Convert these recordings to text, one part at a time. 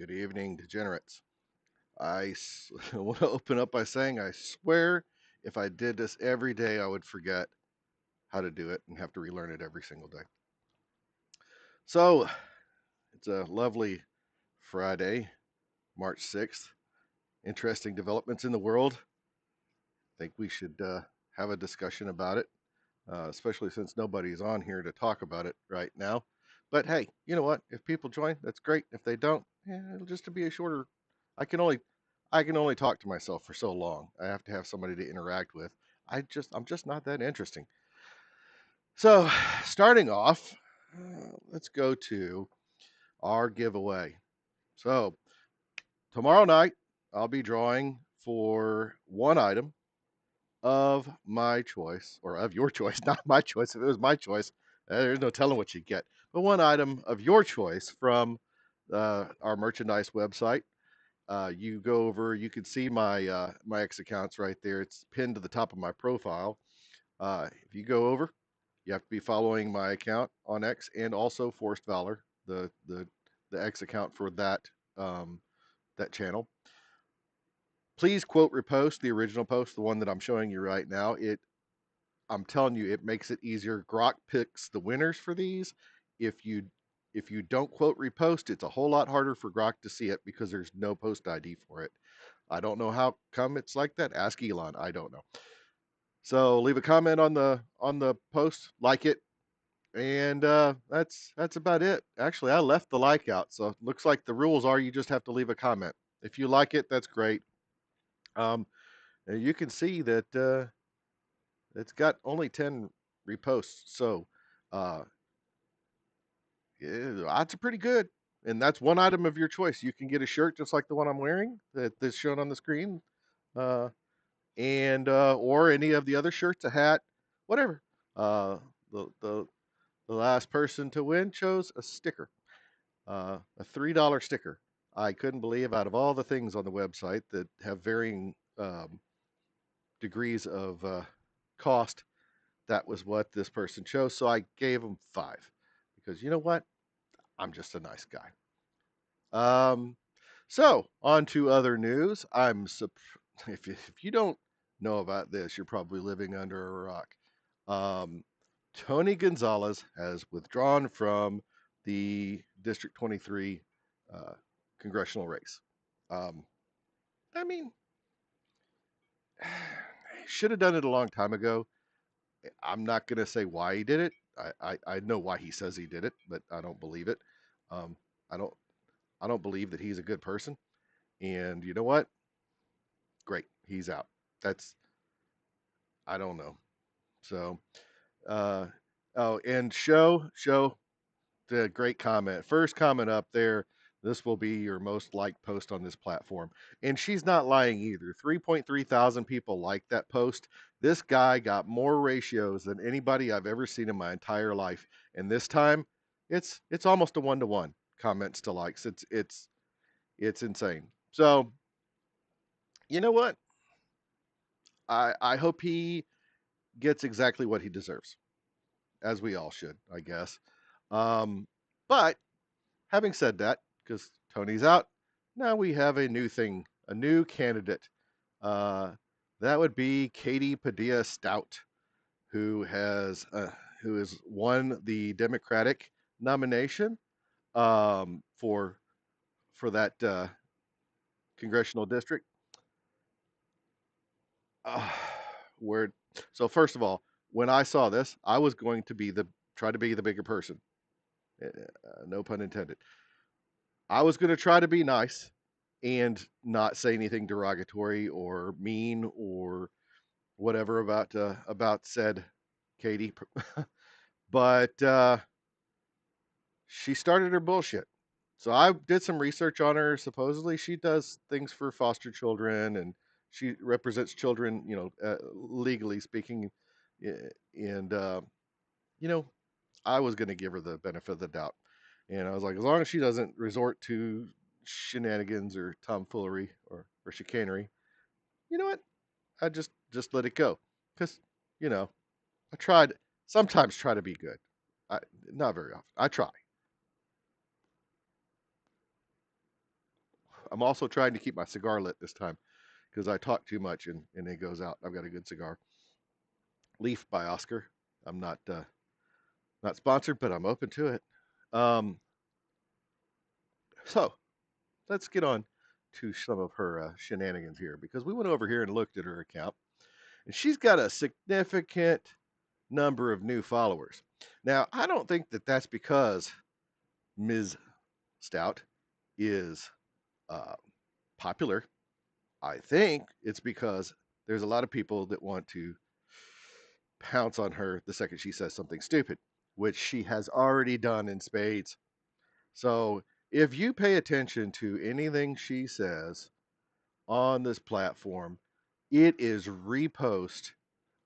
Good evening, degenerates. Want to open up by saying I swear if I did this every day, I would forget how to do it and have to relearn it every single day. So it's a lovely Friday, March 6th. Interesting developments in the world. I think we should have a discussion about it, especially since nobody's on here to talk about it right now. But hey, you know what? If people join, that's great. If they don't, it'll just be a shorter. I can only I can only talk to myself for so long. I have to have somebody to interact with. I'm just not that interesting. So, starting off, let's go to our giveaway. So, tomorrow night I'll be drawing for one item of my choice, or of your choice, not my choice. If it was my choice, there's no telling what you get. But one item of your choice from our merchandise website. You go over, you can see my X accounts right there. It's pinned to the top of my profile. If you go over, you have to be following my account on X and also Forced Valor, the X account for that channel. Please quote repost the original post, the one that I'm showing you right now. I'm telling you, it makes it easier. Grok picks the winners for these. If you if you don't quote repost, it's a whole lot harder for Grok to see it because there's no post ID for it. I don't know how come it's like that. Ask Elon. I don't know. So leave a comment on the post, like it, and that's about it. Actually, I left the like out, so it looks like the rules are you just have to leave a comment. If you like it, that's great. Um, you can see that it's got only 10 reposts, so uh, yeah, that's pretty good. And that's one item of your choice. You can get a shirt just like the one I'm wearing that's shown on the screen, uh, and or any of the other shirts, a hat, whatever. Uh, the, the the last person to win chose a sticker, a $3 sticker. I couldn't believe out of all the things on the website that have varying degrees of cost, that was what this person chose. So I gave them five because you know what? I'm just a nice guy. Um, so on to other news. If you don't know about this, you're probably living under a rock. Um, Tony Gonzalez has withdrawn from the District 23 uh, congressional race. Um, I mean, should have done it a long time ago. I'm not going to say why he did it. I know why he says he did it, but I don't believe it. Um, I don't I don't believe that he's a good person. And you know what? Great, he's out. That's I don't know. So, uh, oh, and show the great comment. First comment up there. This will be your most liked post on this platform. And she's not lying either. 3.3 thousand people liked that post. This guy got more ratios than anybody I've ever seen in my entire life. And this time, it's almost a 1-to-1 comments to likes. It's insane. So, you know what? I hope he gets exactly what he deserves, as we all should, I guess. But having said that, because Tony's out, now we have a new thing, a new candidate. Uh, that would be Katie Padilla Stout, who has won the Democratic nomination for that congressional district. Uh, where so first of all, when I saw this, I was going to be the try to be the bigger person. No pun intended. I was going to try to be nice and not say anything derogatory or mean or whatever about said Katie, but she started her bullshit. So I did some research on her. Supposedly, she does things for foster children, and she represents children, legally speaking. And you know, I was going to give her the benefit of the doubt, and I was like, as long as she doesn't resort to shenanigans or tomfoolery or chicanery, you know what? I just let it go, because you know I tried sometimes try to be good. I Not very often. I try. I'm also trying to keep my cigar lit this time because I talk too much and it goes out. I've got a good cigar. Leaf by Oscar. I'm not sponsored, but I'm open to it. Um, so let's get on to some of her shenanigans here, because we went over here and looked at her account, and she's got a significant number of new followers. Now, I don't think that that's because Ms. Stout is uh, popular. I think it's because there's a lot of people that want to pounce on her the second she says something stupid, which she has already done in spades. So if you pay attention to anything she says on this platform, it is repost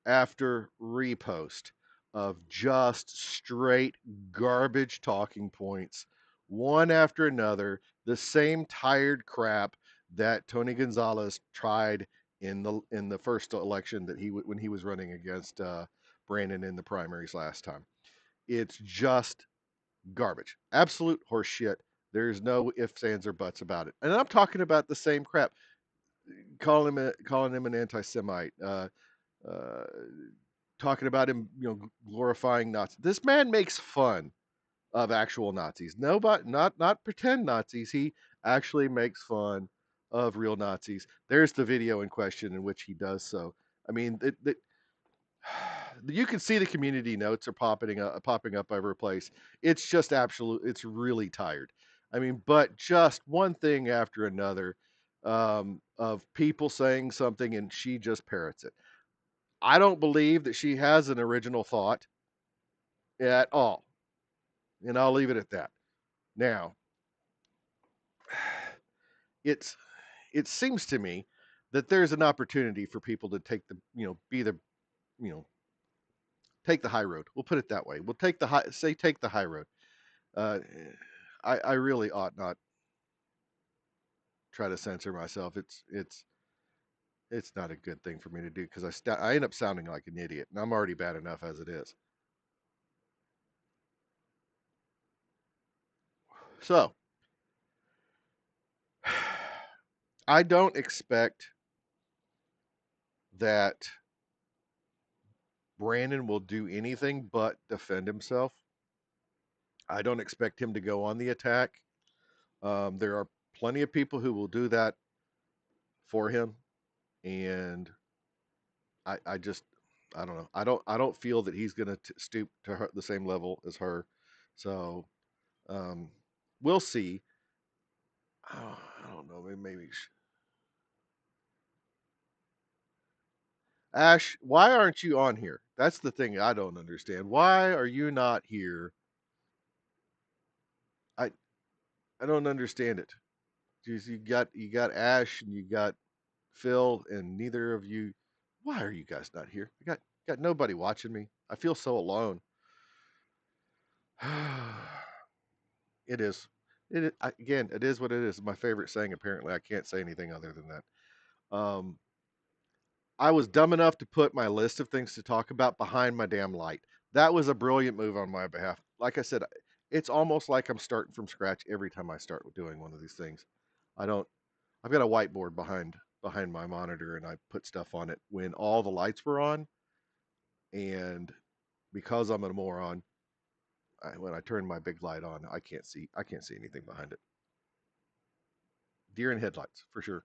after repost of just straight garbage talking points, one after another, the same tired crap that Tony Gonzalez tried in the first election that when he was running against Brandon in the primaries last time. It's just garbage, absolute horseshit. There's no ifs, ands, or buts about it. And I'm talking about the same crap, calling him an anti-Semite, uh, talking about him, glorifying Nazis. This man makes fun of actual Nazis. Nobody, not pretend Nazis. He actually makes fun of real Nazis. There's the video in question in which he does so. I mean, you can see the community notes are popping up every place. It's just absolute. It's really tired. I mean, but just one thing after another of people saying something and she just parrots it. I don't believe that she has an original thought at all. And I'll leave it at that. Now, it's it seems to me that there's an opportunity for people to take the, be the, you know, take the high road. We'll put it that way. We'll take the high road. Uh, I really ought not try to censor myself. It's not a good thing for me to do, because I end up sounding like an idiot, and I'm already bad enough as it is. So I don't expect that Brandon will do anything but defend himself. I don't expect him to go on the attack. There are plenty of people who will do that for him, and I just I don't know. I don't feel that he's going to stoop to the same level as her. So um, we'll see. I don't know. Maybe Ash, why aren't you on here? That's the thing I don't understand. Why are you not here? I I don't understand it. You got Ash and you got Phil, and neither of you. Why are you guys not here? I got nobody watching me. I feel so alone. It is. Again, it is what it is. My favorite saying. Apparently, I can't say anything other than that. Um, I was dumb enough to put my list of things to talk about behind my damn light. That was a brilliant move on my behalf. Like I said, it's almost like I'm starting from scratch every time I start doing one of these things. I don't. I've got a whiteboard behind my monitor, and I put stuff on it when all the lights were on. And because I'm a moron, when I turn my big light on, I can't see anything behind it. Deer in headlights for sure.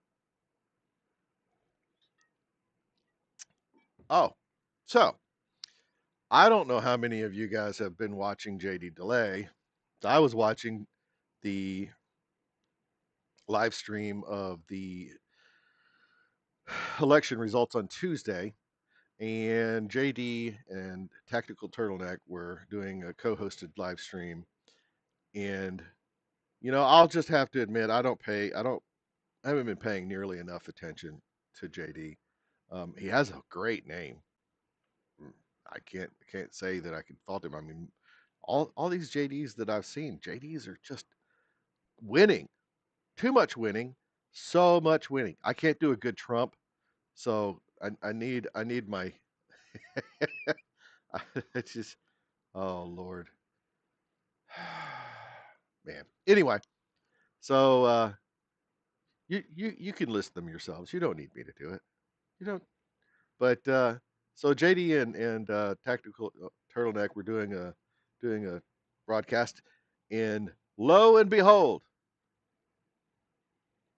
Oh, so I don't know how many of you guys have been watching JD Delay. I was watching the live stream of the election results on Tuesday, and JD and Tactical Turtleneck were doing a co-hosted live stream. And I'll just have to admit, I haven't been paying nearly enough attention to JD. He has a great name. Mm, I can't say that I can fault him. I mean, all these JDs that I've seen, JDs are just winning. Too much winning, so much winning. I can't do a good Trump, so I need my. It's just, oh Lord, man. Anyway, so you can list them yourselves. You don't need me to do it. You don't. But so JD and Tactical Turtleneck were doing a broadcast, and lo and behold,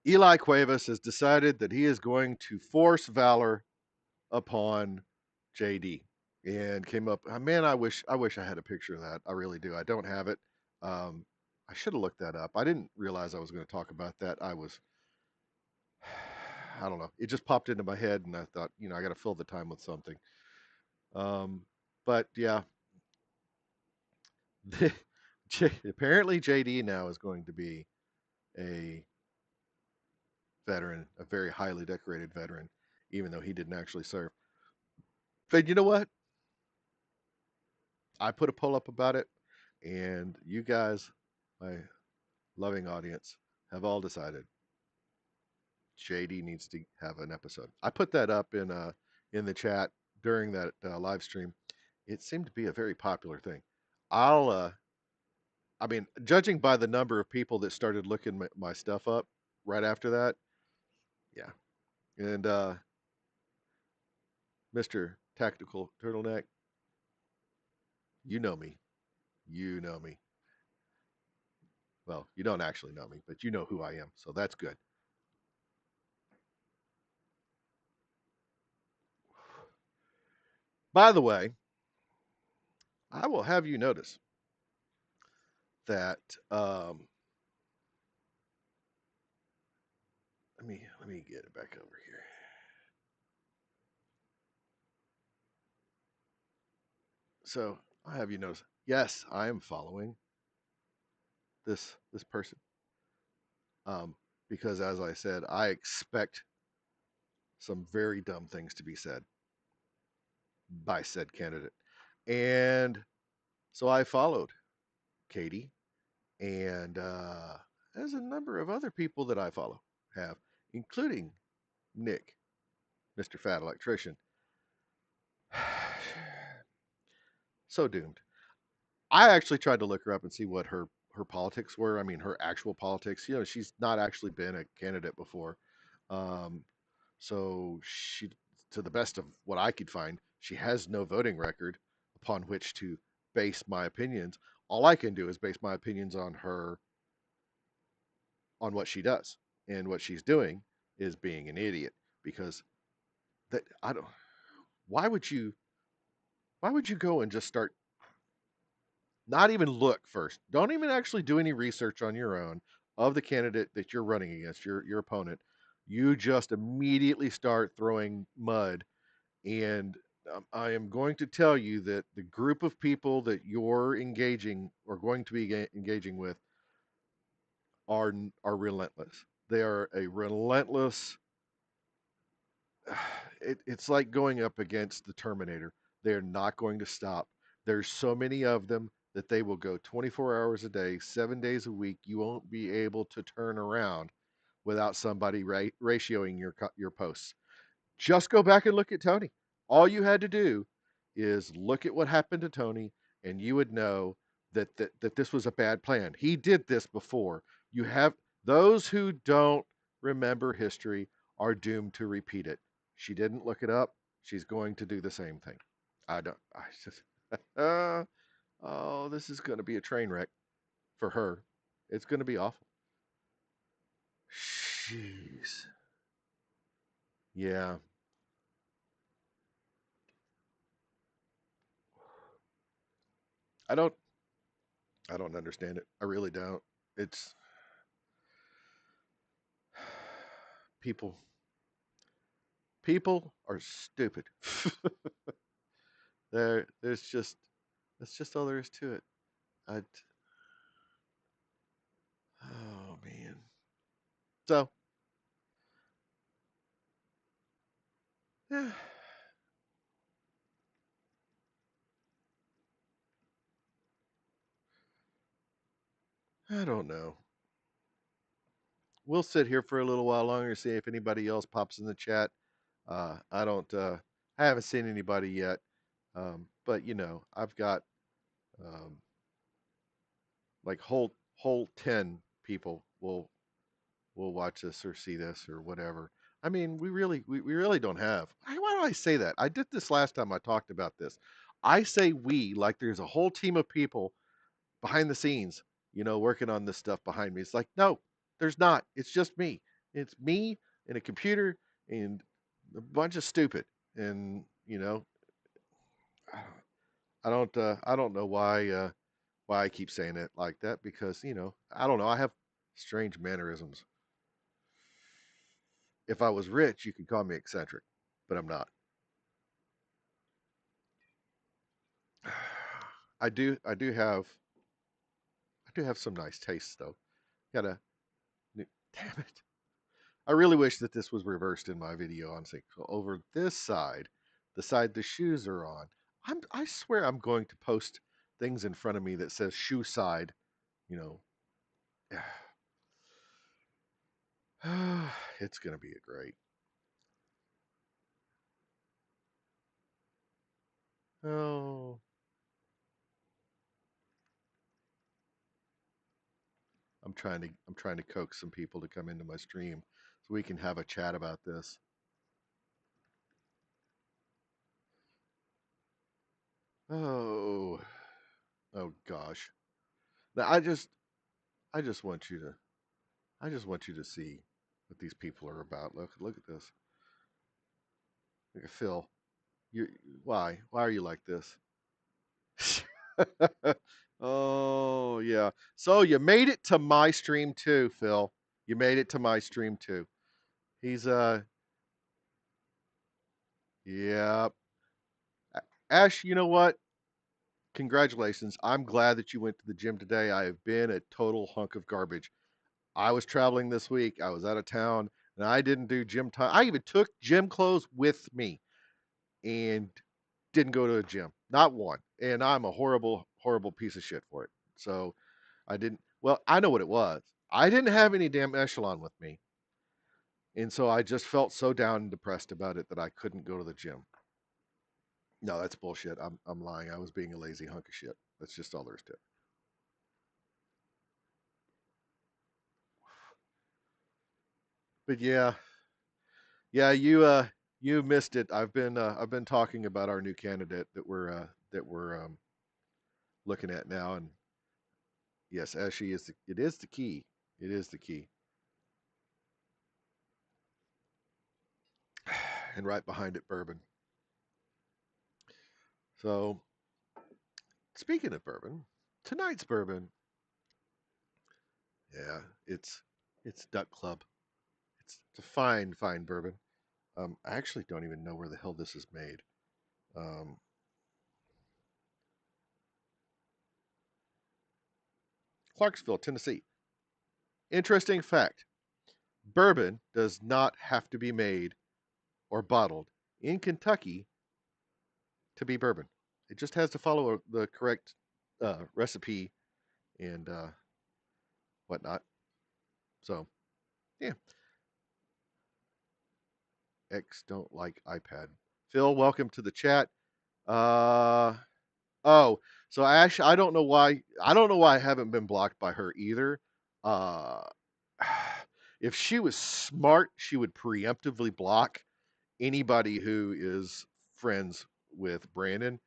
Eli Cuevas has decided that he is going to force valor upon JD, and came up. Man, I wish I had a picture of that. I really do. I don't have it. Um, I should have looked that up. I didn't realize I was going to talk about that. I don't know. It just popped into my head, and I thought, I got to fill the time with something. Um, but yeah, apparently JD now is going to be a veteran, a very highly decorated veteran, even though he didn't actually serve. But you know what? I put a poll up about it, and you guys, my loving audience, have all decided JD needs to have an episode. I put that up in the chat during that live stream. It seemed to be a very popular thing. I'll I mean, judging by the number of people that started looking my stuff up right after that, yeah. And Mr. Tactical Turtleneck, you know me. You know me. Well, you don't actually know me, but you know who I am, so that's good. By the way, I will have you notice that let me get it back over here. So I have you notice. Yes, I am following this person, um, because as I said, I expect some very dumb things to be said by said candidate, and so I followed Katie, and there's a number of other people that I follow have, including Nick, Mr. Fat Electrician. So doomed. I actually tried to look her up and see what her politics were. I mean, her actual politics. She's not actually been a candidate before. Um, so to the best of what I could find, she has no voting record upon which to base my opinions. All I can do is base my opinions on her, on what she does, and what she's doing is being an idiot, because that I don't. Why would you? Why would you go and just start? Not even look first. Don't even actually do any research on your own of the candidate that you're running against, your opponent. You just immediately start throwing mud And I am going to tell you that the group of people that you're engaging or going to be engaging with are relentless. They are a relentless. It's like going up against the Terminator. They're not going to stop. There's so many of them that they will go 24 hours a day, 7 days a week. You won't be able to turn around without somebody ratioing your posts. Just go back and look at Tony. All you had to do is look at what happened to Tony, and you would know that this was a bad plan. He did this before. You have those who don't remember history are doomed to repeat it. She didn't look it up. She's going to do the same thing. I don't. I just. Oh, this is going to be a train wreck for her. It's going to be awful. Jeez. Yeah. I don't. I don't understand it. I really don't. It's people. People are stupid. There's just that's just all there is to it. I oh man. So yeah, I don't know. We'll sit here for a little while longer, see if anybody else pops in the chat. I don't. I haven't seen anybody yet. But I've got um, like whole 10 people will watch this or see this or whatever. I mean, we really don't have. Why do I say that? I did this last time I talked about this. I say we like there's a whole team of people behind the scenes, working on this stuff behind me. It's like, no, there's not. It's just me. It's me and a computer and a bunch of stupid. And I don't know why I keep saying it like that because I don't know. I have strange mannerisms. If I was rich, you could call me eccentric, but I'm not. I do have some nice tastes though. Got a damn it. I really wish that this was reversed in my video. Honestly, so over this side, the side the shoes are on. I swear I'm going to post things in front of me that says shoe side. You know, it's gonna be a great. Oh, I'm trying to coax some people to come into my stream so we can have a chat about this. Oh, oh gosh. Now I just want you to I just want you to see what these people are about. Look at this. Look at Phil. You why are you like this? Oh yeah. So you made it to my stream too, Phil. You made it to my stream too. He's yeah. Ash, you know what? Congratulations. I'm glad that you went to the gym today. I have been a total hunk of garbage. I was traveling this week. I was out of town and I didn't do gym time. I even took gym clothes with me and didn't go to a gym. Not one. And I'm a horrible, horrible piece of shit for it. So I didn't, well, I know what it was. I didn't have any damn echelon with me. And so I just felt so down and depressed about it that I couldn't go to the gym. No, that's bullshit. I'm lying. I was being a lazy hunk of shit. That's just all there is to it. But yeah, yeah, you missed it. I've been talking about our new candidate that we're looking at now, and yes, Ashley it is the key. It is the key. And right behind it, bourbon. So speaking of bourbon, tonight's bourbon, yeah, it's Duck Club. It's a fine, fine bourbon. I actually don't even know where the hell this is made. Um, Clarksville, Tennessee. Interesting fact: bourbon does not have to be made or bottled in Kentucky to be bourbon. It just has to follow the correct recipe and whatnot. So, yeah, X don't like iPad. Phil, welcome to the chat. Uh, oh, so Ash, I don't know why I haven't been blocked by her either. Uh, if she was smart, she would preemptively block anybody who is friends with Brandon.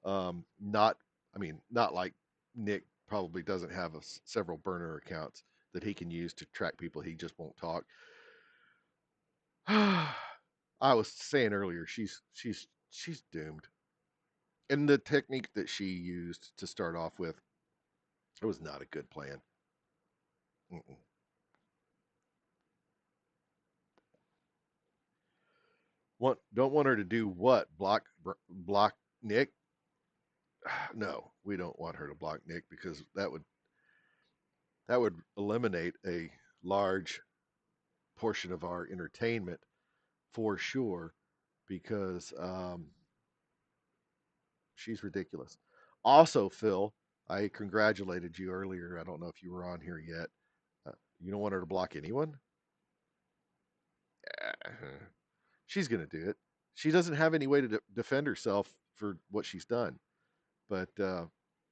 Not, I mean, not like Nick probably doesn't have several burner accounts that he can use to track people he just won't talk. I was saying earlier, she's doomed. And the technique that she used to start off with, it was not a good plan. Mm-mm. Don't want her to do what? Block Nick? No, we don't want her to block Nick because that would eliminate a large portion of our entertainment for sure because she's ridiculous. Also, Phil, I congratulated you earlier. I don't know if you were on here yet. You don't want her to block anyone? Uh, she's going to do it. She doesn't have any way to defend herself for what she's done. But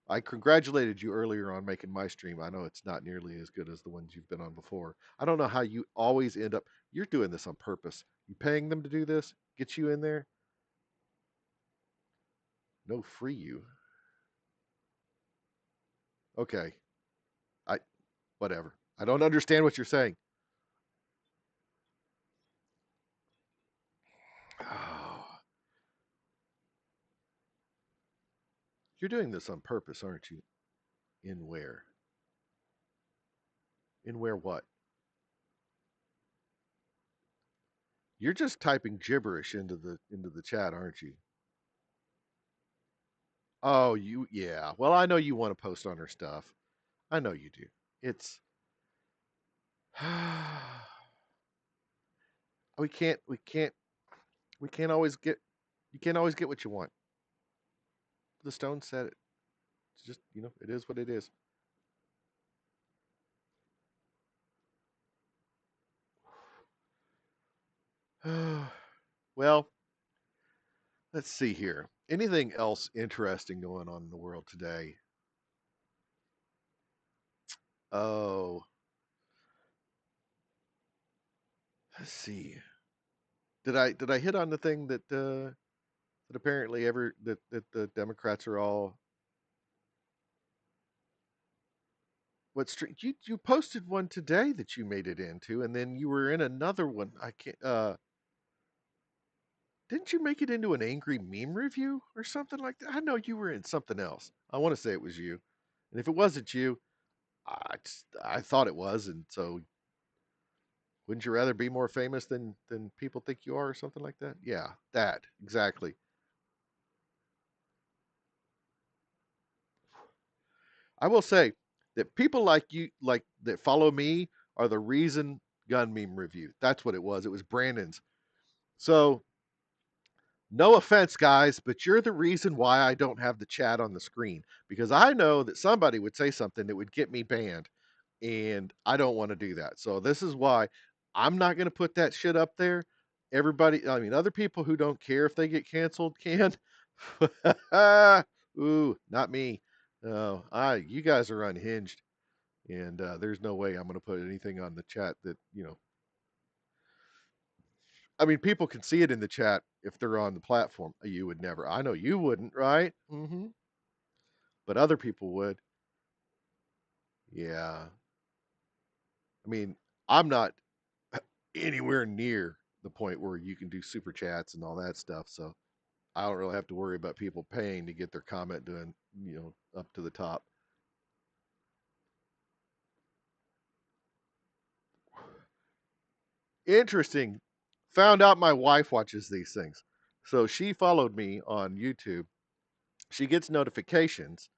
I congratulated you earlier on making my stream. I know it's not nearly as good as the ones you've been on before. I don't know how you always end up. You're doing this on purpose. You paying them to do this? Get you in there? No, free you. Okay. I whatever. I don't understand what you're saying. Oh, you're doing this on purpose, aren't you? In where? In where what? You're just typing gibberish into the chat, aren't you? Oh, you yeah. Well, I know you want to post on her stuff. I know you do. It's we can't we can't always get you can't always get what you want. The stone said it. It's just, it is what it is. Well, let's see here. Anything else interesting going on in the world today? Oh, let's see. Did I hit on the thing that apparently that the Democrats are all what street you posted one today that you made it into, and then you were in another one. I can't didn't you make it into an angry meme review or something like that? I know you were in something else. I want to say it was you. And if it wasn't you, I thought it was, and so wouldn't you rather be more famous than people think you are or something like that? Yeah, that exactly. I will say that people like you, like that follow me, are the reason gun meme review. That's what it was. It was Brandon's. So no offense, guys, but you're the reason why I don't have the chat on the screen because I know that somebody would say something that would get me banned, and I don't want to do that. So this is why I'm not going to put that shit up there. Everybody, I mean, other people who don't care if they get canceled can. Ooh, not me. No, you guys are unhinged, and there's no way I'm going to put anything on the chat that I mean, people can see it in the chat if they're on the platform. You would never. I know you wouldn't, right? But other people would. Yeah. I mean, I'm not anywhere near the point where you can do super chats and all that stuff. So I don't really have to worry about people paying to get their comment done, up to the top. Interesting found out my wife watches these things. So she followed me on YouTube. She gets notifications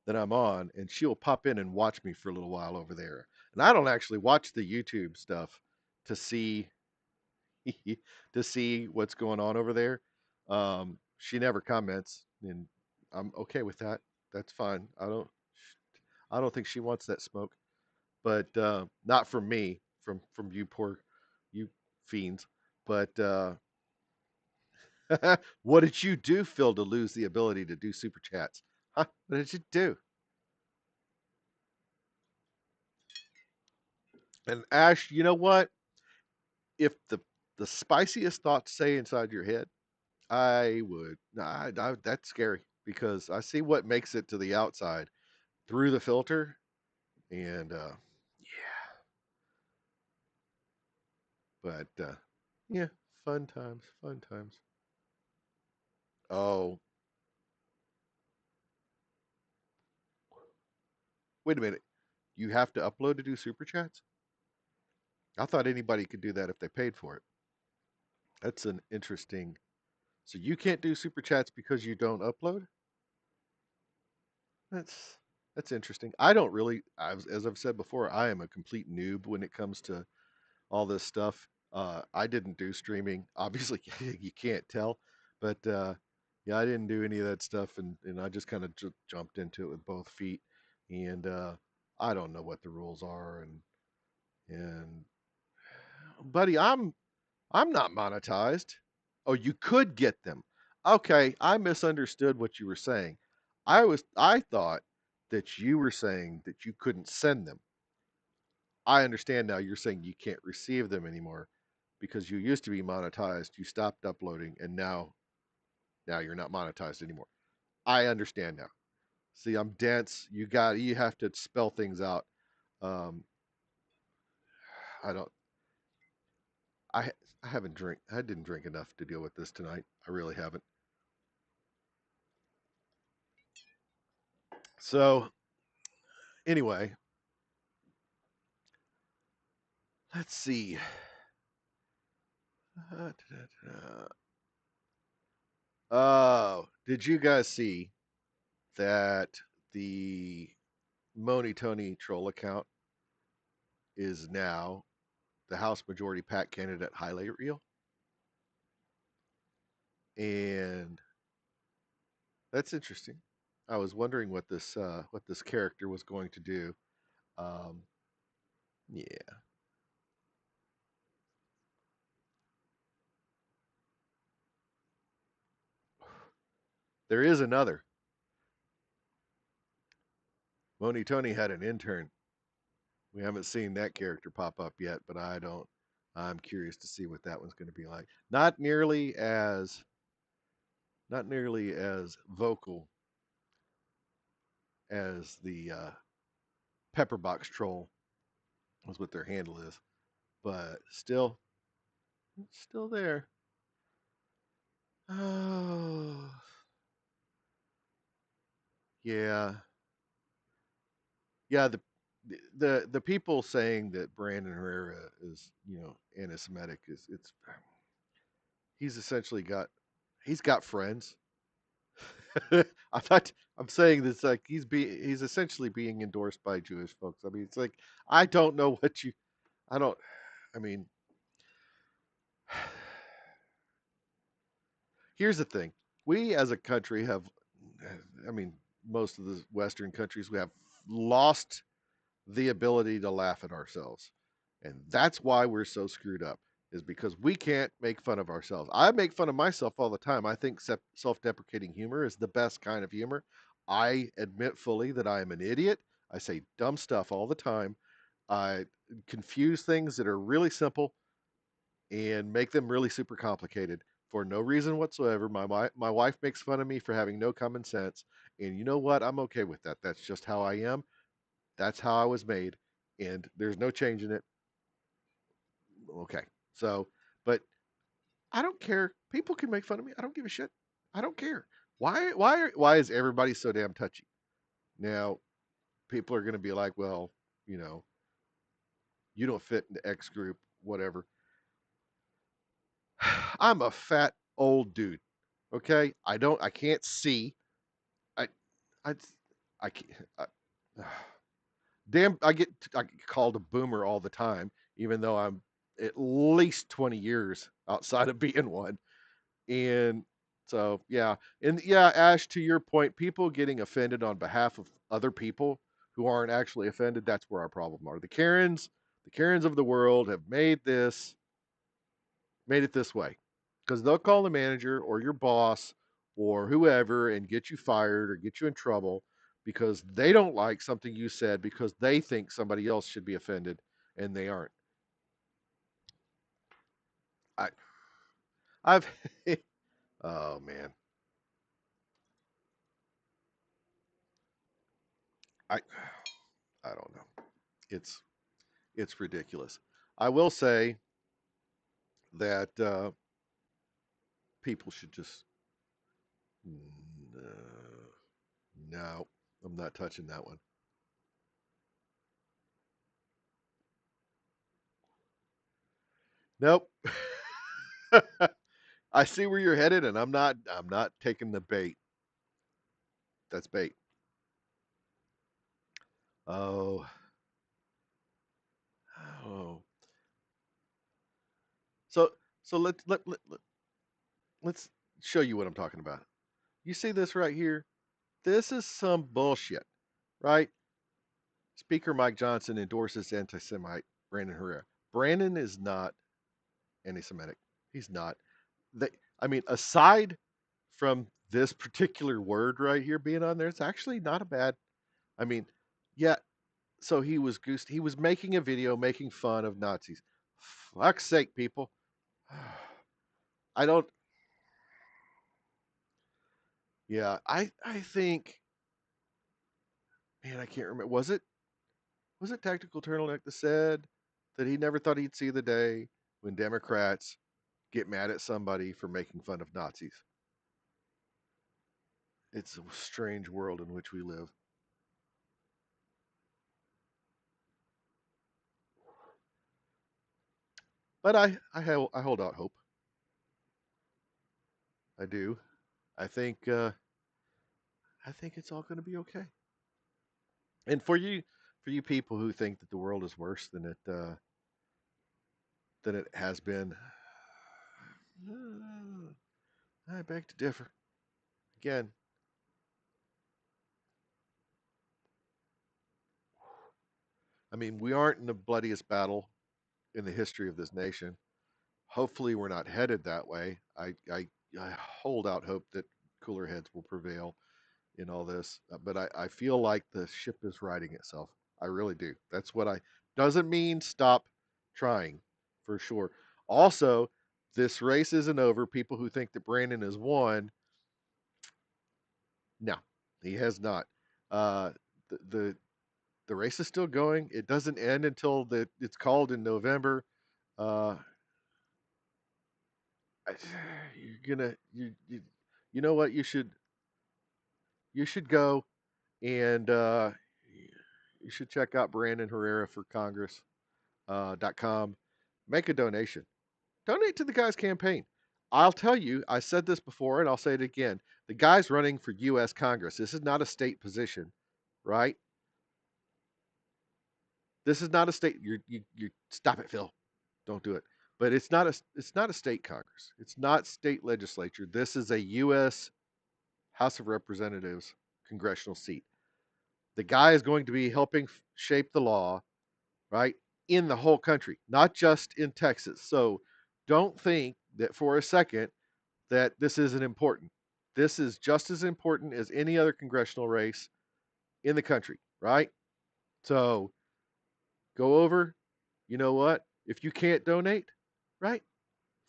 that I'm on, and she'll pop in and watch me for a little while over there. And I don't actually watch the YouTube stuff to see to see what's going on over there. She never comments, and I'm okay with that. That's fine. I don't think she wants that smoke, but not from me, from you poor you fiends. But what did you do, Phil, to lose the ability to do super chats? Huh? What did you do? And Ash, you know what? If the spiciest thoughts stay inside your head, I would. Nah, that's scary because I see what makes it to the outside through the filter, and yeah, but yeah, fun times, fun times. Oh, wait a minute. You have to upload to do super chats? I thought anybody could do that if they paid for it. That's an interesting. So you can't do super chats because you don't upload? That's that's interesting. I don't really, as I've said before, I am a complete noob when it comes to all this stuff. I didn't do streaming. Obviously, you can't tell, but yeah, I didn't do any of that stuff, and I just kind of jumped into it with both feet. And I don't know what the rules are, and buddy, I'm not monetized. Oh, you could get them. Okay, I misunderstood what you were saying. I thought that you were saying that you couldn't send them. I understand now you're saying you can't receive them anymore because you used to be monetized, you stopped uploading, and now you're not monetized anymore. I understand now. See, I'm dense. You have to spell things out. Um, I don't I I haven't drink I didn't drink enough to deal with this tonight. I really haven't. So anyway, let's see. Oh, did you guys see that the Moni Tony troll account is now the House Majority PAC candidate highlight reel? And that's interesting. I was wondering what this character was going to do. Um, yeah, there is another. Moni Tony had an intern. We haven't seen that character pop up yet, but I don't. I'm curious to see what that one's going to be like. Not nearly as vocal as the Pepperbox troll was what their handle is, but still there. Oh, yeah, yeah. The people saying that Brandon Herrera is anti-Semitic is it's he's essentially he's got friends. I'm not. I'm saying this like he's essentially being endorsed by Jewish folks. I mean, it's like I don't know what you. I don't. I mean, here's the thing. We as a country have. I mean, most of the Western countries we have lost the ability to laugh at ourselves. And that's why we're so screwed up, is because we can't make fun of ourselves. I make fun of myself all the time. I think self deprecating humor is the best kind of humor. I admit fully that I am an idiot. I say dumb stuff all the time. I confuse things that are really simple and make them really super complicated for no reason whatsoever. My wife makes fun of me for having no common sense. And you know what? I'm okay with that. That's just how I am. That's how I was made, and there's no changing it. Okay. So, but I don't care. People can make fun of me. I don't give a shit. I don't care. Why is everybody so damn touchy? Now, people are going to be like, well, you know, you don't fit in the X group, whatever. I'm a fat old dude. Okay, I can't see. I, I, I can't. Damn, I get called a boomer all the time, even though I'm at least 20 years outside of being one. And so, yeah. And yeah, Ash, to your point, people getting offended on behalf of other people who aren't actually offended, that's where our problem are. The Karens of the world have made it this way. Because they'll call the manager or your boss or whoever and get you fired or get you in trouble because they don't like something you said because they think somebody else should be offended and they aren't. I I've oh man. I I don't know. It's it's ridiculous. I will say that people should just no, no, I'm not touching that one. Nope. I see where you're headed, and I'm not taking the bait. That's bait. Oh, oh. So so let's show you what I'm talking about. You see this right here? This is some bullshit, right? Speaker Mike Johnson endorses anti-Semite Brandon Herrera. Brandon is not anti-Semitic. He's not. They, I mean, aside from this particular word right here being on there, it's actually not a bad. I mean, yeah. So he was goosed. He was making a video making fun of Nazis. Fuck's sake, people. I don't. Yeah, I think. Man, I can't remember. Was it Tactical Turtleneck that said that he never thought he'd see the day when Democrats get mad at somebody for making fun of Nazis? It's a strange world in which we live. But I hold out hope. I do. I think I think it's all going to be okay. And for you people who think that the world is worse than it has been, I beg to differ. Again, I mean, we aren't in the bloodiest battle in the history of this nation. Hopefully, we're not headed that way. I hold out hope that cooler heads will prevail in all this, but I feel like the ship is righting itself. I really do. That's what I. Doesn't mean stop trying, for sure. Also, this race isn't over. People who think that Brandon has won, no, he has not. Uh, the, the the race is still going. It doesn't end until it's called in November. Uh, you're gonna you know what you should go and you should check out Brandon Herrera for Congress .com. Make a donation. Donate to the guy's campaign. I'll tell you, I said this before and I'll say it again. The guy's running for U.S. Congress. This is not a state position, right? This is not a state. You stop it, Phil. Don't do it. But it's not a state Congress. It's not state legislature. This is a U.S. House of Representatives congressional seat. The guy is going to be helping shape the law, right, in the whole country, not just in Texas. So don't think that for a second that this isn't important. This is just as important as any other congressional race in the country, right? So go over. You know what? If you can't donate, right,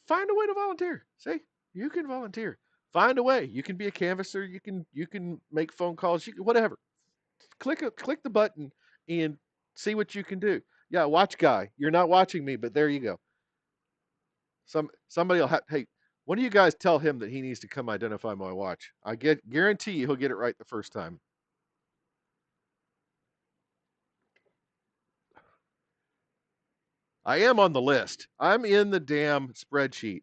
find a way to volunteer. See, you can volunteer. Find a way. You can be a canvasser. You can make phone calls. You can, whatever. Click the button and see what you can do. Yeah, watch guy. You're not watching me, but there you go. Somebody will have. Hey, one of you guys tell him that he needs to come identify my watch. I guarantee you he'll get it right the first time. I am on the list. I'm in the damn spreadsheet.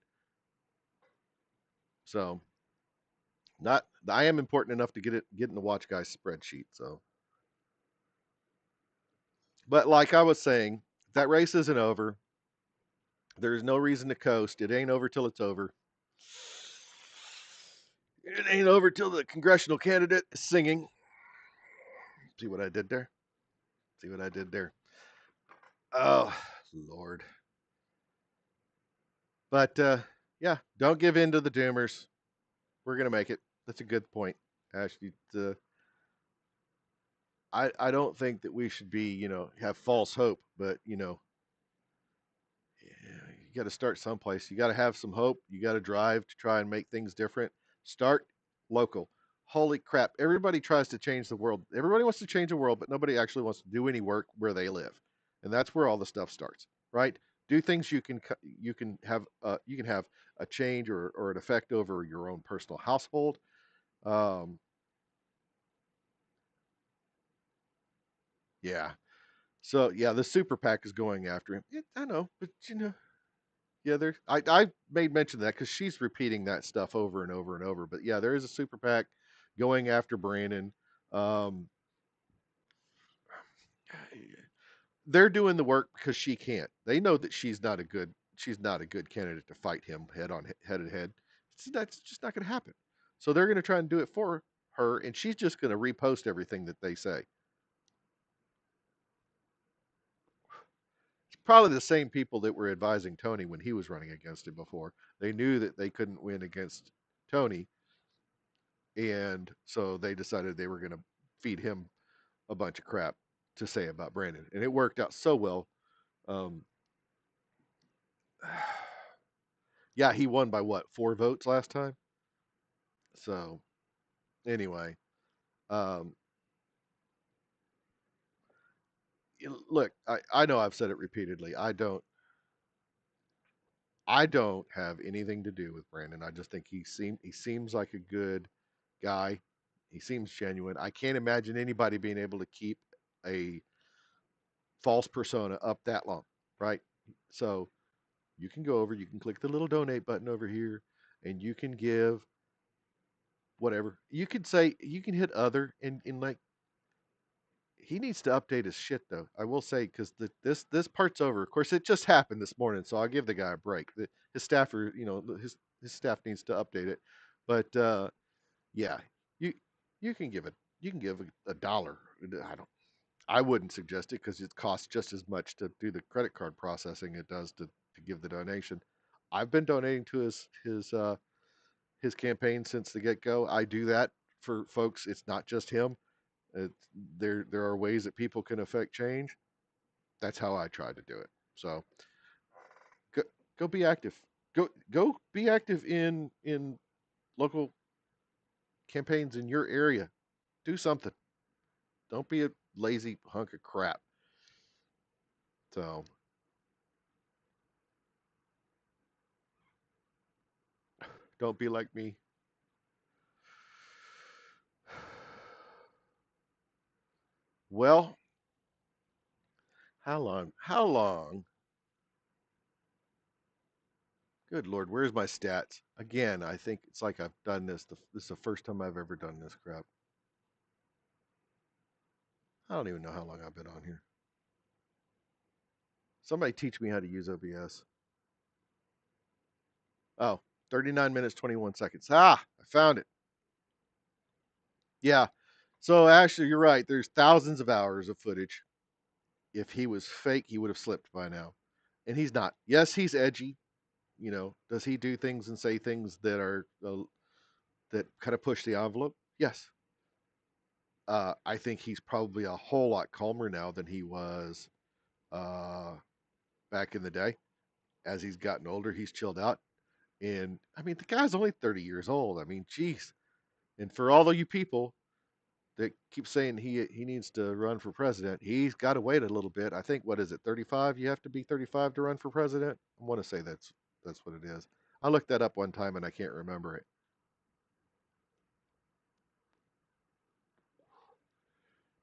So not I am important enough to get in the watch guy's spreadsheet. So, but like I was saying, that race isn't over. There's no reason to coast. It ain't over till it's over. It ain't over till the congressional candidate is singing. See what I did there? See what I did there? Oh, Lord. But yeah, don't give in to the doomers. We're gonna make it. That's a good point. Actually, I don't think that we should be, have false hope, but you got to start someplace. You got to have some hope. You got to drive to try and make things different. Start local. Holy crap. Everybody tries to change the world. Everybody wants to change the world, but nobody actually wants to do any work where they live. And that's where all the stuff starts, right? Do things you can have a change or an effect over your own personal household. Um, yeah. So yeah, the super PAC is going after him. I know, but yeah, I made mention of that because she's repeating that stuff over and over and over. But yeah, there is a super PAC going after Brandon. Um, they're doing the work because she can't. They know that she's not a good candidate to fight him head to head. That's just not going to happen. So they're going to try and do it for her, and she's just going to repost everything that they say. It's probably the same people that were advising Tony when he was running against him before. They knew that they couldn't win against Tony, and so they decided they were going to feed him a bunch of crap to say about Brandon, and it worked out so well. Um, yeah, he won by what, 4 votes last time. So anyway, um, look, I know I've said it repeatedly. I don't have anything to do with Brandon. I just think he seems like a good guy. He seems genuine. I can't imagine anybody being able to keep a false persona up that long, right? So you can go over, you can click the little donate button over here, and you can give whatever. You can say, you can hit other, and like, he needs to update his shit though. I will say, because this part's over. Of course, it just happened this morning, so I'll give the guy a break. His staffer, his staff needs to update it. But yeah, you you can give it. You can give a dollar. I wouldn't suggest it because it costs just as much to do the credit card processing it does to give the donation. I've been donating to his campaign since the get go. I do that for folks. It's not just him. It's, there are ways that people can affect change. That's how I try to do it. So go, go be active. Go be active in local campaigns in your area. Do something. Don't be a lazy hunk of crap. So don't be like me. Well, how long? How long? Good Lord, where's my stats? Again, I think it's like I've done this. This is the first time I've ever done this crap. I don't even know how long I've been on here. Somebody teach me how to use OBS. Oh, 39 minutes, 21 seconds. Ah, I found it. Yeah. So actually, you're right. There's thousands of hours of footage. If he was fake, he would have slipped by now. And he's not. Yes, he's edgy. Does he do things and say things that are that kind of push the envelope? Yes. I think he's probably a whole lot calmer now than he was uh, back in the day. As he's gotten older, he's chilled out. And I mean, the guy's only 30 years old. I mean, geez. And for all of you people that keep saying he needs to run for president, he's got to wait a little bit. I think, what is it, 35? You have to be 35 to run for president. I want to say that's what it is. I looked that up one time and I can't remember it.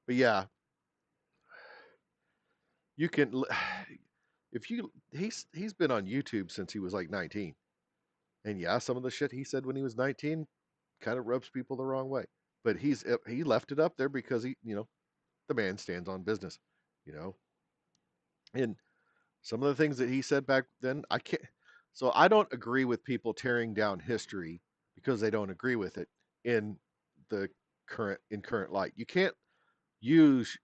But yeah, you can if you he's been on YouTube since he was like 19. And yeah, some of the shit he said when he was 19 kind of rubs people the wrong way. But he left it up there because the man stands on business, you know. And some of the things that he said back then, I can't. So I don't agree with people tearing down history because they don't agree with it in the current light. You can't use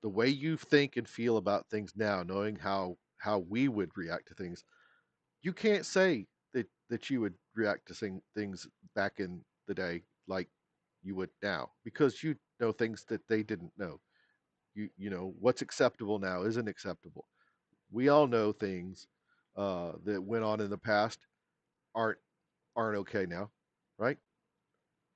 the way you think and feel about things now, knowing how we would react to things. You can't say that you would react to things back in the day like you would now because you know things that they didn't know. You know what's acceptable now isn't acceptable. We all know things that went on in the past aren't aren't okay now, right?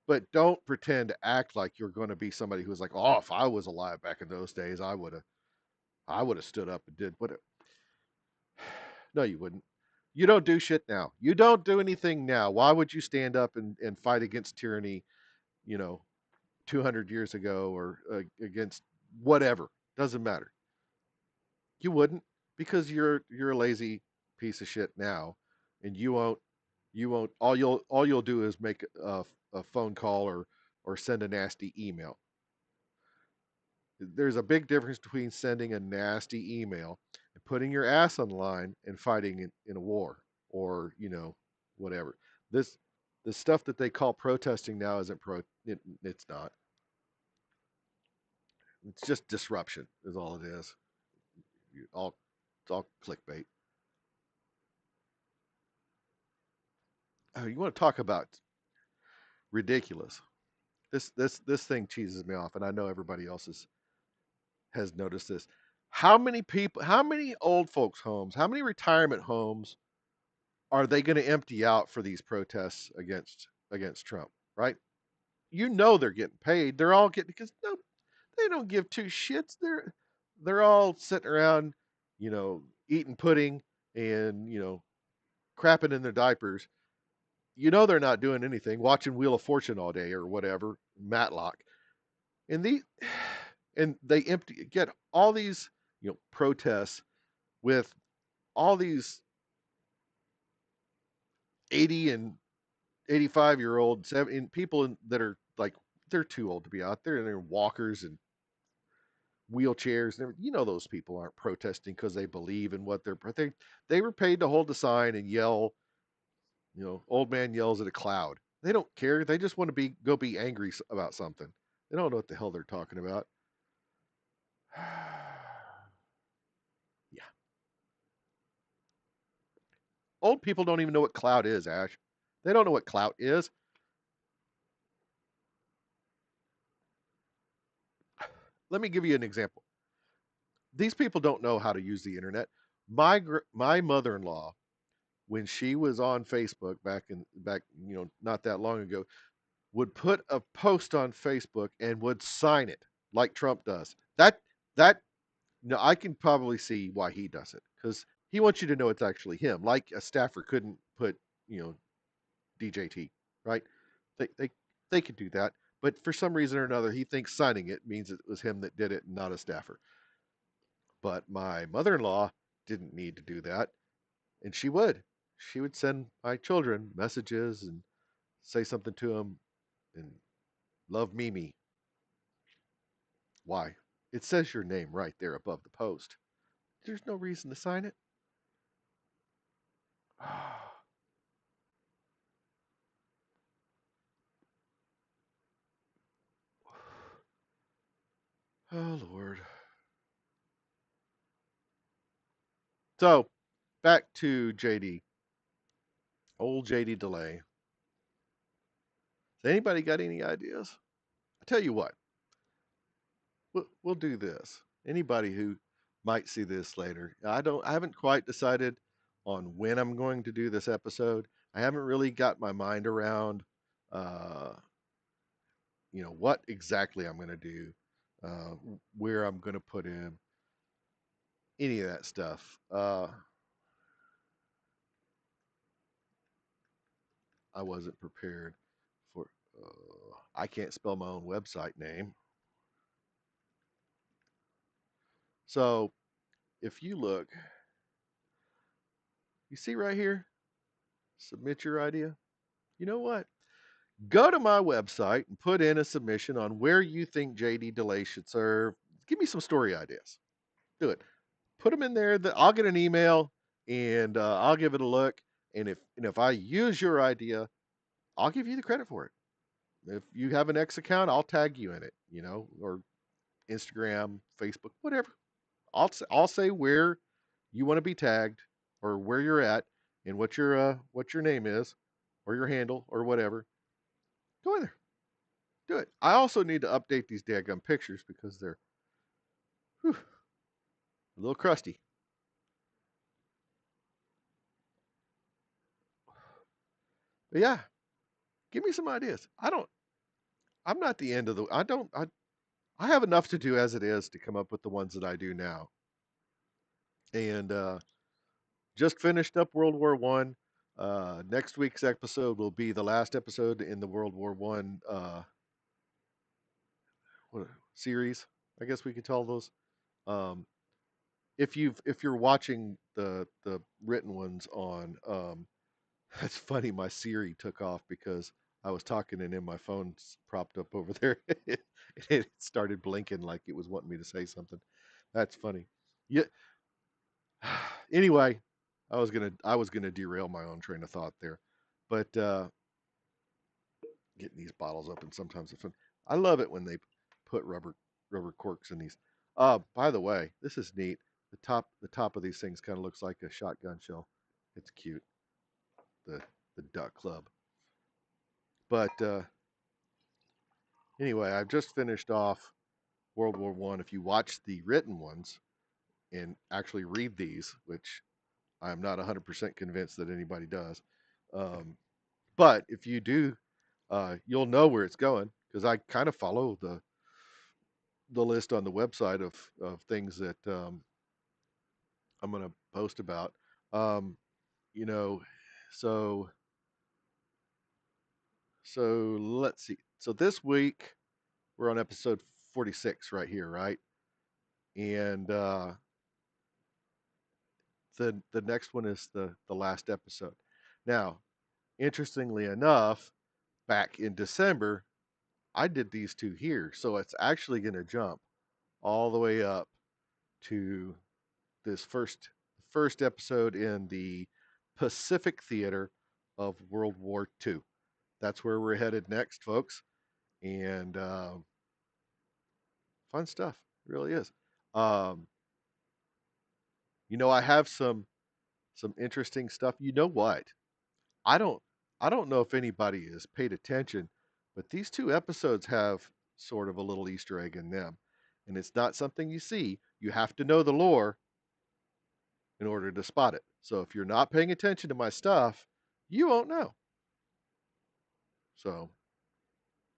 But don't pretend to act like you're going to be somebody who's like, oh, if I was alive back in those days, I would have stood up and did what. No, you wouldn't. You don't do shit now. You don't do anything now. Why would you stand up and fight against tyranny? You know, 200 years ago or against whatever. Doesn't matter. You wouldn't because you're a lazy piece of shit now, and you won't. All you'll do is make a phone call or send a nasty email. There's a big difference between sending a nasty email and putting your ass on the line and fighting in a war or whatever. This the stuff that they call protesting now isn't it's not. It's just disruption is all it is. All it's all clickbait. Oh, you want to talk about ridiculous? This thing cheeses me off, and I know everybody else has noticed this. How many people? How many old folks' homes? How many retirement homes are they going to empty out for these protests against Trump? Right? They're getting paid. They're all getting because no, they don't give two shits. They're all sitting around, eating pudding and crapping in their diapers. They're not doing anything, watching Wheel of Fortune all day or whatever, Matlock. And the and they get all these protests with all these 80 and 85-year-old 70 people that are like they're too old to be out there and they're walkers and wheelchairs and everything. Those people aren't protesting because they believe in what they were paid to hold the sign and yell. Old man yells at a cloud. They don't care. They just want to be angry about something. They don't know what the hell they're talking about. Yeah. Old people don't even know what clout is, Ash. They don't know what clout is. Let me give you an example. These people don't know how to use the internet. My mother-in-law, when she was on Facebook back not that long ago, would put a post on Facebook and would sign it like Trump does. That no, I can probably see why he does it because he wants you to know it's actually him. Like a staffer couldn't put DJT, right? They they could do that, but for some reason or another, he thinks signing it means it was him that did it and not a staffer. But my mother-in-law didn't need to do that, and she would send my children messages and say something to them and love Mimi. Why? It says your name right there above the post. There's no reason to sign it. Oh Lord. So back to JD, old JD Delay. Has anybody got any ideas? I tell you what, we'll do this. Anybody who might see this later, I haven't quite decided on when I'm going to do this episode. I haven't really got my mind around, uh, what exactly I'm going to do, uh, where I'm going to put in any of that stuff. I wasn't prepared for. I can't spell my own website name. So if you look, you see right here, Submit your idea. You know what? Go to my website and put in a submission on where you think JD Delay should serve. Give me some story ideas. Do it. Put them in there. I'll get an email and I'll give it a look. And if I use your idea, I'll give you the credit for it. If you have an X account, I'll tag you in it. Or Instagram, Facebook, whatever. I'll say where you want to be tagged or where you're at and what your name is or your handle or whatever. Go in there. Do it. I also need to update these daggum pictures because they're whew, a little crusty. But yeah, give me some ideas. I'm not the end of the I have enough to do as it is to come up with the ones that I do now. And just finished up World War One. Next week's episode will be the last episode in the World War One series. I guess we could call those. Um, if you're watching the written ones on, that's funny. My Siri took off because I was talking and then my phone's propped up over there. It started blinking like it was wanting me to say something. That's funny. Yeah. Anyway, I was gonna derail my own train of thought there, but getting these bottles open sometimes it's fun. I love it when they put rubber corks in these. By the way, this is neat. The top of these things kind of looks like a shotgun shell. It's cute. The the Duck Club. But anyway, I've just finished off World War One. If you watch the written ones and actually read these, which I'm not 100% convinced that anybody does, um, but if you do, you'll know where it's going because I kind of follow the list on the website of things that I'm going to post about. Um, you know, so so let's see. So this week we're on episode 46 right here, right? And the next one is the last episode. Now, interestingly enough, back in December, I did these two here, so it's actually going to jump all the way up to this first episode in the Pacific Theater of World War II. That's where we're headed next, folks, and fun stuff. It really is. Um, I have some interesting stuff. You know what? I don't I don't know if anybody has paid attention, but these two episodes have sort of a little Easter egg in them. And it's not something you see. You have to know the lore in order to spot it. So if you're not paying attention to my stuff, you won't know. So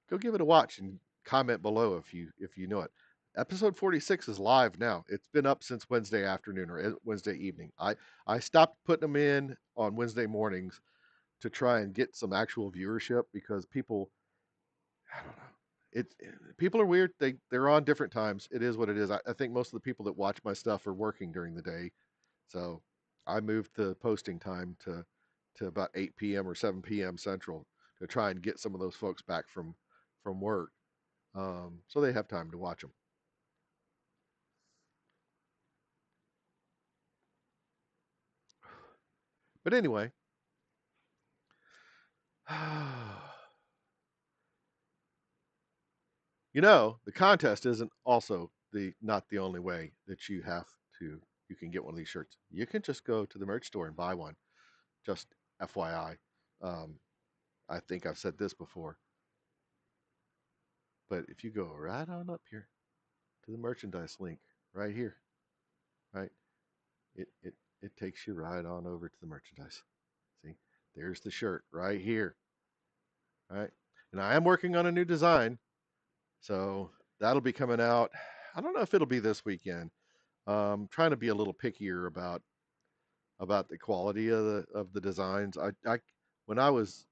go give it a watch and comment below if you know it. Episode 46 is live now. It's been up since Wednesday afternoon or Wednesday evening. I stopped putting them in on Wednesday mornings to try and get some actual viewership because people, I don't know. People are weird. They're on different times. It is what it is. I think most of the people that watch my stuff are working during the day, so I moved the posting time to about 8 p.m. or 7 p.m. Central to try and get some of those folks back from work, so they have time to watch them. But anyway, the contest isn't also the not the only way that you can get one of these shirts. You can just go to the merch store and buy one. Just FYI. Um, I think I've said this before, but if you go right on up here to the merchandise link right here, right, it takes you right on over to the merchandise. See, there's the shirt right here, right? And I am working on a new design, so that'll be coming out. I don't know if it'll be this weekend. Trying to be a little pickier about the quality of the designs. I when I was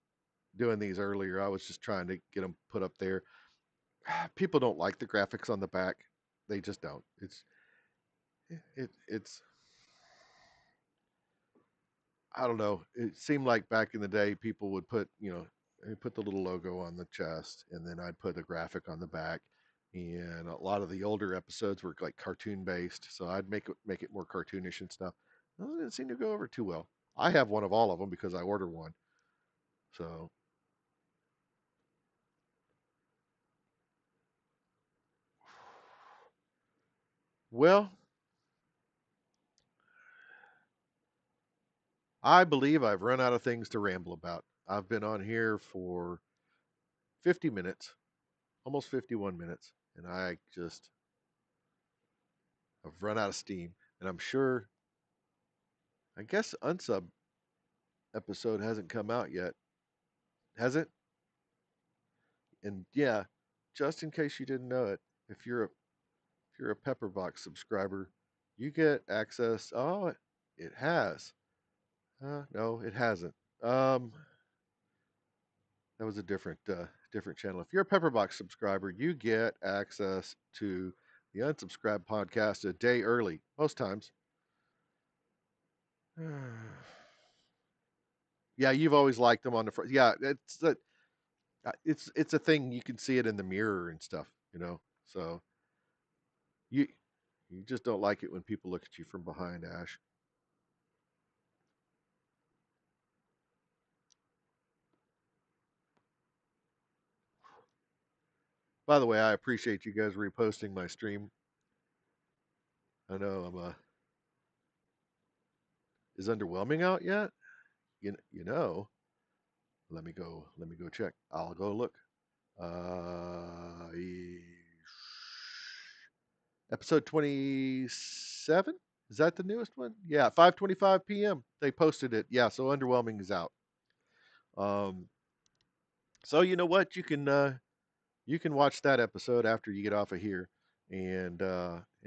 doing these earlier, I was just trying to get them put up there. People don't like the graphics on the back. They just don't. It's I don't know. It seemed like back in the day, people would put, they put the little logo on the chest, and then I'd put a graphic on the back. And a lot of the older episodes were like cartoon based, so I'd make it more cartoonish and stuff. Those didn't seem to go over too well. I have one of all of them because I order one. So, well, I believe I've run out of things to ramble about. I've been on here for 50 minutes, almost 51 minutes, and I've run out of steam. And I'm sure, I guess Unsub episode hasn't come out yet, has it? And yeah, just in case you didn't know it, if you're a Pepperbox subscriber, you get access. Oh, it has. No, it hasn't. Um, that was a different channel. If you're a Pepperbox subscriber, you get access to the Unsubscribed podcast a day early, most times. Yeah, you've always liked them on the front. Yeah, it's a thing. You can see it in the mirror and stuff, So you you just don't like it when people look at you from behind, Ash. By the way, I appreciate you guys reposting my stream. I know is underwhelming out yet? You know. Let me go check. I'll go look. Uh, e- Episode 27? Is that the newest one? Yeah, 5:25 p.m. They posted it. Yeah, so underwhelming is out. Um, so you know what? You can watch that episode after you get off of here, and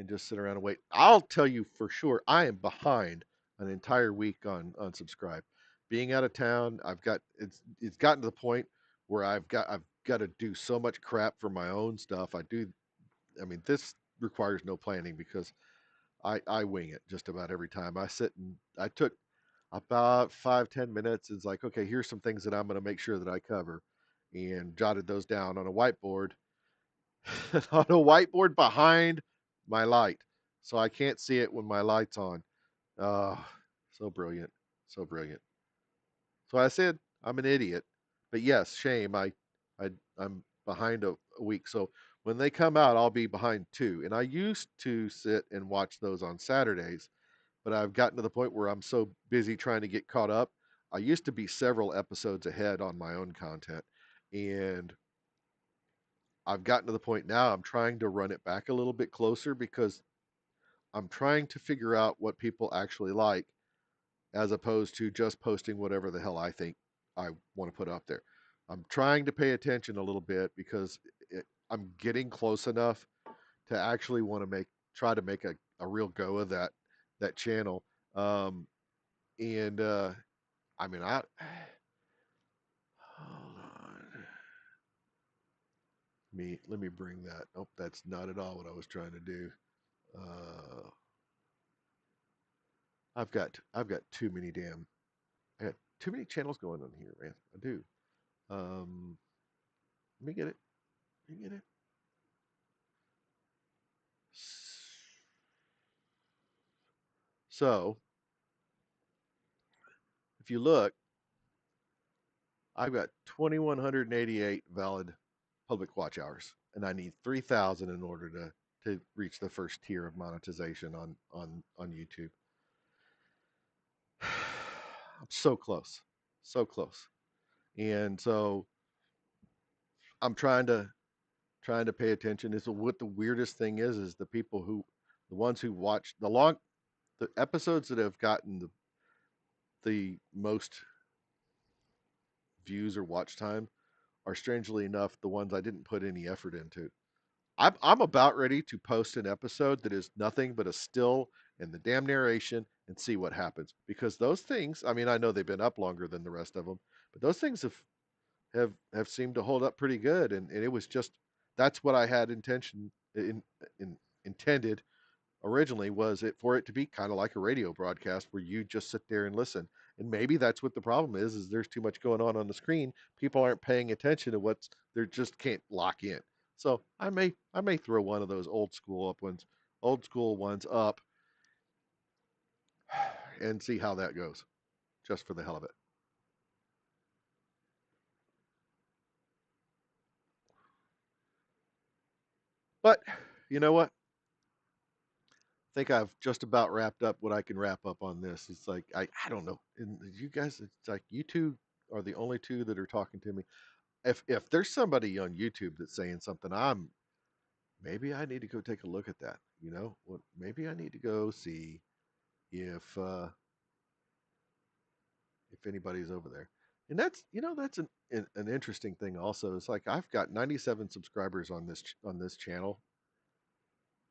just sit around and wait. I'll tell you for sure, I am behind an entire week on subscribe. Being out of town, it's gotten to the point where I've got to do so much crap for my own stuff. I mean, this requires no planning because I wing it just about every time. I took about 5-10 minutes. It's like, okay, here's some things that I'm going to make sure that I cover, and jotted those down on a whiteboard on a whiteboard behind my light, so I can't see it when my light's on. Oh, so brilliant, so brilliant. So I said I'm an idiot, but yes, shame. I'm behind a week. So when they come out, I'll be behind two. And I used to sit and watch those on Saturdays, but I've gotten to the point where I'm so busy trying to get caught up. I used to be several episodes ahead on my own content, and I've gotten to the point now I'm trying to run it back a little bit closer because I'm trying to figure out what people actually like as opposed to just posting whatever the hell I think I want to put up there. I'm trying to pay attention a little bit because I'm getting close enough to actually want to try to make a real go of that channel. Um, and I mean, I hold on. Let me bring that. Oh, that's not at all what I was trying to do. Uh, I've got too many I got too many channels going on here, man. I do. Um, let me get it. Let me get it. So if you look, I've got 2,188 valid public watch hours, and I need 3,000 in order to reach the first tier of monetization on YouTube. I'm so close, so close, and so I'm trying to pay attention. Is what the weirdest thing is the ones who watch the episodes that have gotten the most views or watch time are strangely enough the ones I didn't put any effort into. I'm about ready to post an episode that is nothing but a still and the damn narration and see what happens, because those things, I mean, I know they've been up longer than the rest of them, but those things have seemed to hold up pretty good, and it was just that's what I had in intended originally, was it for it to be kind of like a radio broadcast where you just sit there and listen. And maybe that's what the problem is there's too much going on the screen. People aren't paying attention to what's they just can't lock in. So I may throw one of those old school ones up and see how that goes, just for the hell of it. But you know what? I think I've just about wrapped up what I can wrap up on this. It's like I don't know. And you guys, it's like you two are the only two that are talking to me. If there's somebody on YouTube that's saying something, maybe I need to go take a look at that. You know, what? Maybe I need to go see if uh, if anybody's over there. And that's an interesting thing. Also, it's like I've got 97 subscribers on this channel,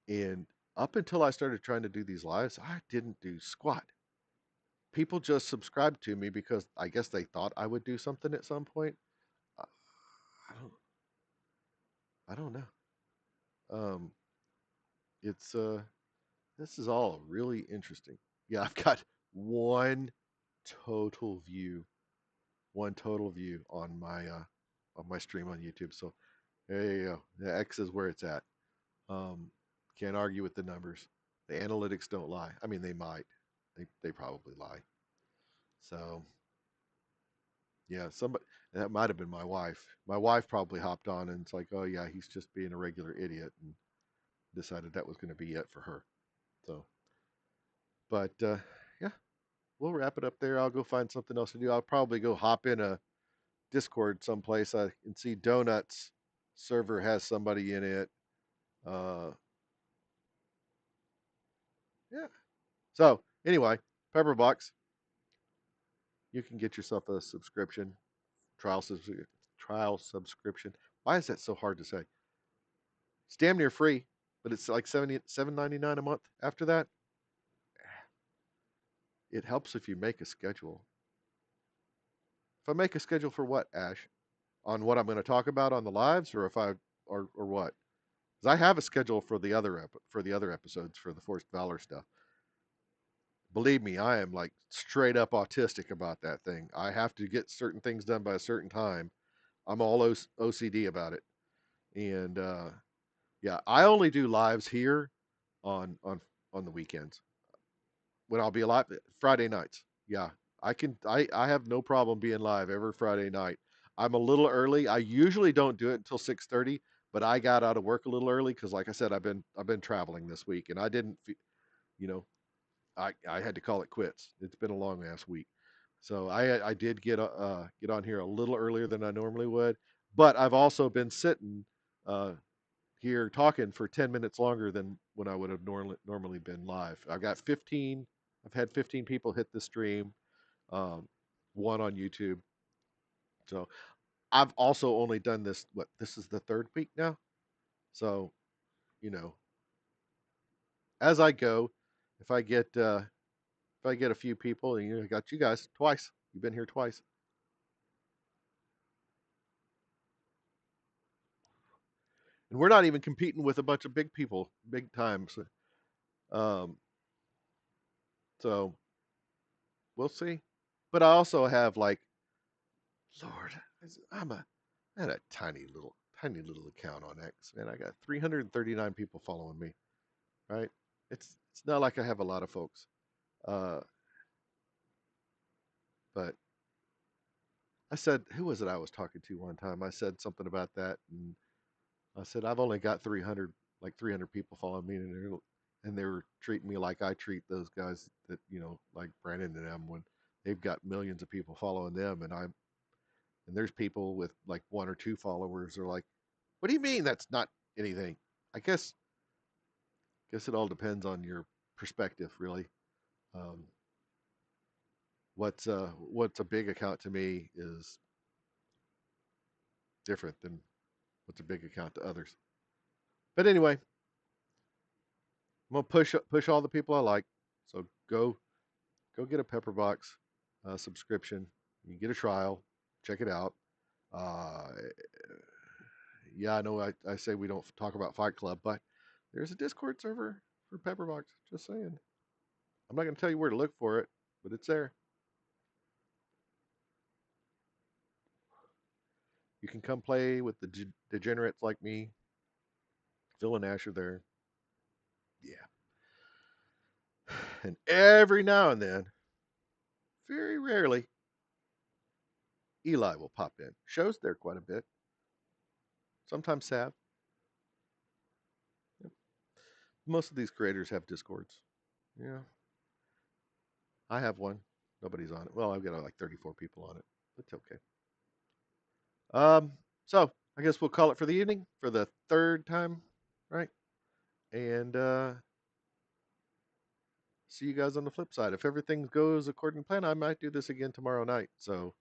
and up until I started trying to do these lives, I didn't do squat. People just subscribed to me because I guess they thought I would do something at some point. I, I don't I don't know. Um, it's this is all really interesting. Yeah, I've got one total view, one total view on my stream on YouTube. So there you go. The X is where it's at. Um, can't argue with the numbers. The analytics don't lie. I mean, they might. They probably lie. So yeah, somebody that might have been my wife. My wife probably hopped on and it's like, oh yeah, he's just being a regular idiot, and decided that was going to be it for her. So, but yeah, we'll wrap it up there. I'll go find something else to do. I'll probably go hop in a Discord someplace. I can see Donuts server has somebody in it. Uh, yeah. So anyway, Pepperbox, you can get yourself a subscription trial trial subscription. Why is that so hard to say? It's damn near free, but it's like 77.99 a month. After that, it helps if you make a schedule. If I make a schedule for what, Ash? On what I'm going to talk about on the lives, or if I or what? Because I have a schedule for the other episodes for the Forced Valor stuff. Believe me, I am like straight up autistic about that thing. I have to get certain things done by a certain time. I'm all OCD about it, and yeah, I only do lives here on on on the weekends when I'll be live Friday nights. Yeah, I have no problem being live every Friday night. I'm a little early. I usually don't do it until 6:30, but I got out of work a little early because, like I said, I've been traveling this week, and I didn't, you know, I had to call it quits. It's been a long ass week, so I did get on here a little earlier than I normally would, but I've also been sitting uh, here talking for 10 minutes longer than when I would have normally been live. I've had 15 people hit the stream, um, one on YouTube. So I've also only done this, this is the third week now. So, you know, as I go, if I get, if I get a few people, and I got you guys twice, you've been here twice, and we're not even competing with a bunch of big people, big times. Um, so we'll see. But I also have like Lord, I'm a I had a tiny little account on X, man. I got 339 people following me, right? It's not like I have a lot of folks. Uh, but I said, who was it I was talking to one time? I said something about that, and I said I've only got 300 people following me, and they were treating me like I treat those guys that like Brandon and them when they've got millions of people following them, and there's people with like one or two followers are like, what do you mean that's not anything? I guess it all depends on your perspective, really. Um, what's a big account to me is different than what's a big account to others. But anyway, I'm gonna push all the people I like. So go get a Pepperbox subscription. You can get a trial. Check it out. Uh, yeah, I know I say we don't talk about Fight Club, but there's a Discord server for Pepperbox. Just saying. I'm not going to tell you where to look for it, but it's there. You can come play with the degenerates like me. Phil and Ash are there. Yeah. And every now and then, very rarely, Eli will pop in. Shows there quite a bit. Sometimes Sav. Yep. Most of these creators have Discords. Yeah. I have one. Nobody's on it. Well, I've got like 34 people on it. It's okay. Um, so I guess we'll call it for the evening for the third time, right? And see you guys on the flip side. If everything goes according to plan, I might do this again tomorrow night. So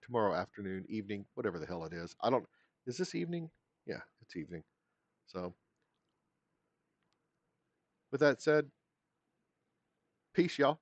tomorrow afternoon, evening, whatever the hell it is. I don't. Is this evening? Yeah, it's evening. So with that said, peace, y'all.